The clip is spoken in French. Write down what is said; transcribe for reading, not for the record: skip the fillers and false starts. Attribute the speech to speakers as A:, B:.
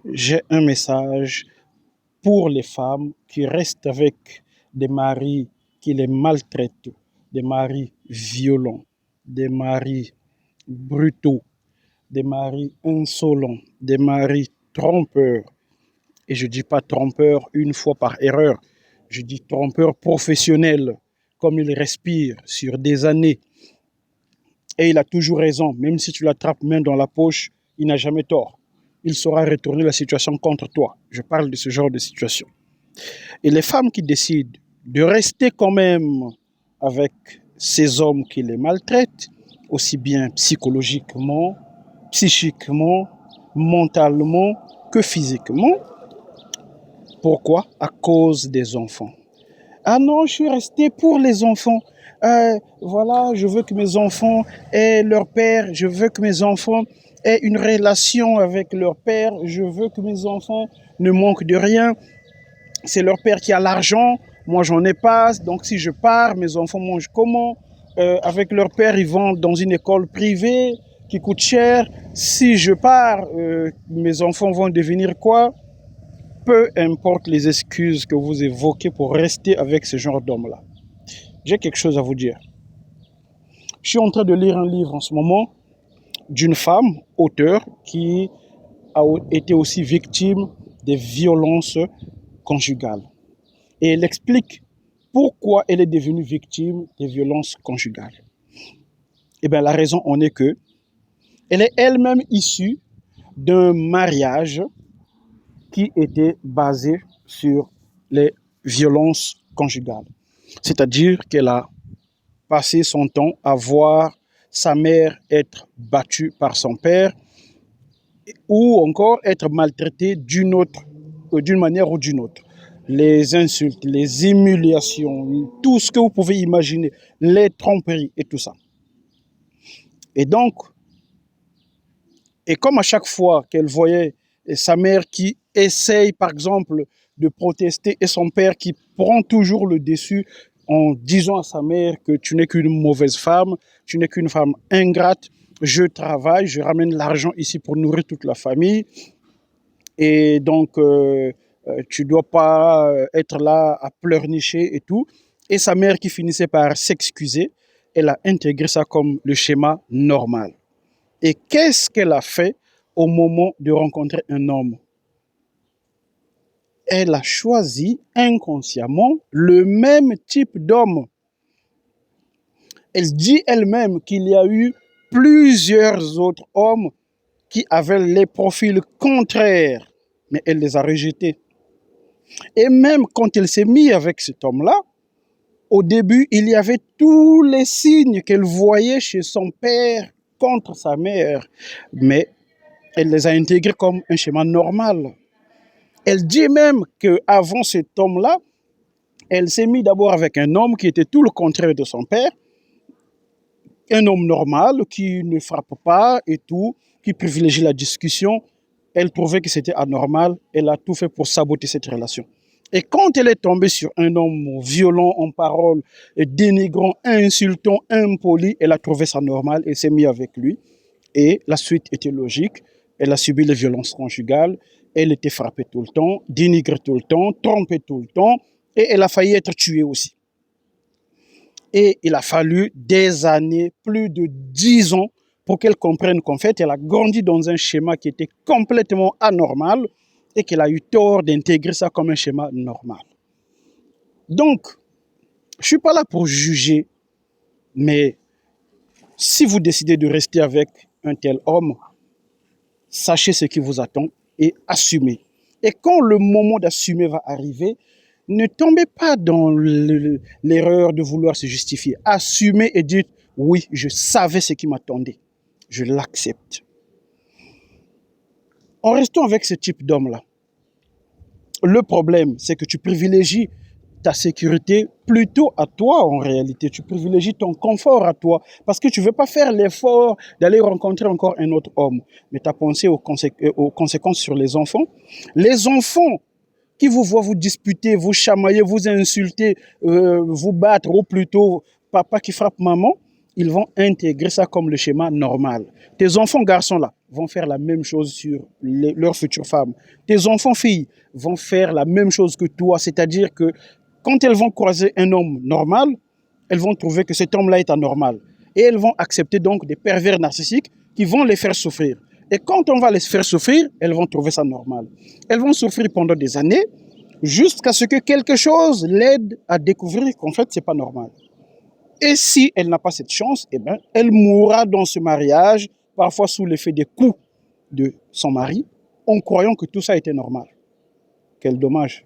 A: J'ai un message pour les femmes qui restent avec des maris qui les maltraitent, des maris violents, des maris brutaux, des maris insolents, des maris trompeurs. Et je ne dis pas trompeur une fois par erreur, je dis trompeur professionnel, comme il respire sur des années. Et il a toujours raison, même si tu l'attrapes main dans la poche, il n'a jamais tort. Il saura retourner la situation contre toi. Je parle de ce genre de situation. Et les femmes qui décident de rester quand même avec ces hommes qui les maltraitent, aussi bien psychologiquement, psychiquement, mentalement que physiquement. Pourquoi? À cause des enfants. Ah non, je suis resté pour les enfants. Voilà, je veux que mes enfants aient leur père, je veux que mes enfants aient une relation avec leur père, je veux que mes enfants ne manquent de rien. C'est leur père qui a l'argent, moi j'en ai pas, donc si je pars, mes enfants mangent comment? Avec leur père, ils vont dans une école privée qui coûte cher. Si je pars, mes enfants vont devenir quoi? Peu importe les excuses que vous évoquez pour rester avec ce genre d'homme-là. J'ai quelque chose à vous dire. Je suis en train de lire un livre en ce moment d'une femme, auteure, qui a été aussi victime des violences conjugales. Et elle explique pourquoi elle est devenue victime des violences conjugales. Eh bien, la raison en est que elle est elle-même issue d'un mariage qui était basé sur les violences conjugales. C'est-à-dire qu'elle a passé son temps à voir sa mère être battue par son père ou encore être maltraitée d'une manière ou d'une autre. Les insultes, les humiliations, tout ce que vous pouvez imaginer, les tromperies et tout ça. Et donc, et comme à chaque fois qu'elle voyait sa mère qui essaye, par exemple, de protester et son père qui prend toujours le dessus en disant à sa mère que tu n'es qu'une mauvaise femme, tu n'es qu'une femme ingrate, je travaille, je ramène l'argent ici pour nourrir toute la famille et donc tu dois pas être là à pleurnicher et tout. Et sa mère qui finissait par s'excuser, elle a intégré ça comme le schéma normal. Et qu'est-ce qu'elle a fait au moment de rencontrer un homme? Elle a choisi inconsciemment le même type d'homme. Elle dit elle-même qu'il y a eu plusieurs autres hommes qui avaient les profils contraires, mais elle les a rejetés. Et même quand elle s'est mise avec cet homme-là, au début, il y avait tous les signes qu'elle voyait chez son père contre sa mère, mais elle les a intégrés comme un schéma normal. Elle dit même qu'avant cet homme-là, elle s'est mise d'abord avec un homme qui était tout le contraire de son père, un homme normal qui ne frappe pas et tout, qui privilégie la discussion. Elle trouvait que c'était anormal, elle a tout fait pour saboter cette relation. Et quand elle est tombée sur un homme violent en parole, dénigrant, insultant, impoli, elle a trouvé ça normal, elle s'est mise avec lui. Et la suite était logique. Elle a subi les violences conjugales, elle était frappée tout le temps, dénigrée tout le temps, trompée tout le temps, et elle a failli être tuée aussi. Et il a fallu des années, plus de 10 ans, pour qu'elle comprenne qu'en fait, elle a grandi dans un schéma qui était complètement anormal et qu'elle a eu tort d'intégrer ça comme un schéma normal. Donc, je ne suis pas là pour juger, mais si vous décidez de rester avec un tel homme, sachez ce qui vous attend et assumez. Et quand le moment d'assumer va arriver, ne tombez pas dans l'erreur de vouloir se justifier. Assumez et dites, oui, je savais ce qui m'attendait. Je l'accepte. En restant avec ce type d'homme-là, le problème, c'est que tu privilégies ta sécurité plutôt à toi en réalité. Tu privilégies ton confort à toi parce que tu ne veux pas faire l'effort d'aller rencontrer encore un autre homme. Mais tu as pensé aux conséquences sur les enfants. Les enfants qui vous voient vous disputer, vous chamailler, vous insulter, vous battre, ou plutôt papa qui frappe maman, ils vont intégrer ça comme le schéma normal. Tes enfants garçons-là vont faire la même chose sur leurs futures femmes. Tes enfants filles vont faire la même chose que toi, c'est-à-dire que quand elles vont croiser un homme normal, elles vont trouver que cet homme-là est anormal. Et elles vont accepter donc des pervers narcissiques qui vont les faire souffrir. Et quand on va les faire souffrir, elles vont trouver ça normal. Elles vont souffrir pendant des années jusqu'à ce que quelque chose l'aide à découvrir qu'en fait, ce n'est pas normal. Et si elle n'a pas cette chance, eh bien, elle mourra dans ce mariage, parfois sous l'effet des coups de son mari, en croyant que tout ça était normal. Quel dommage.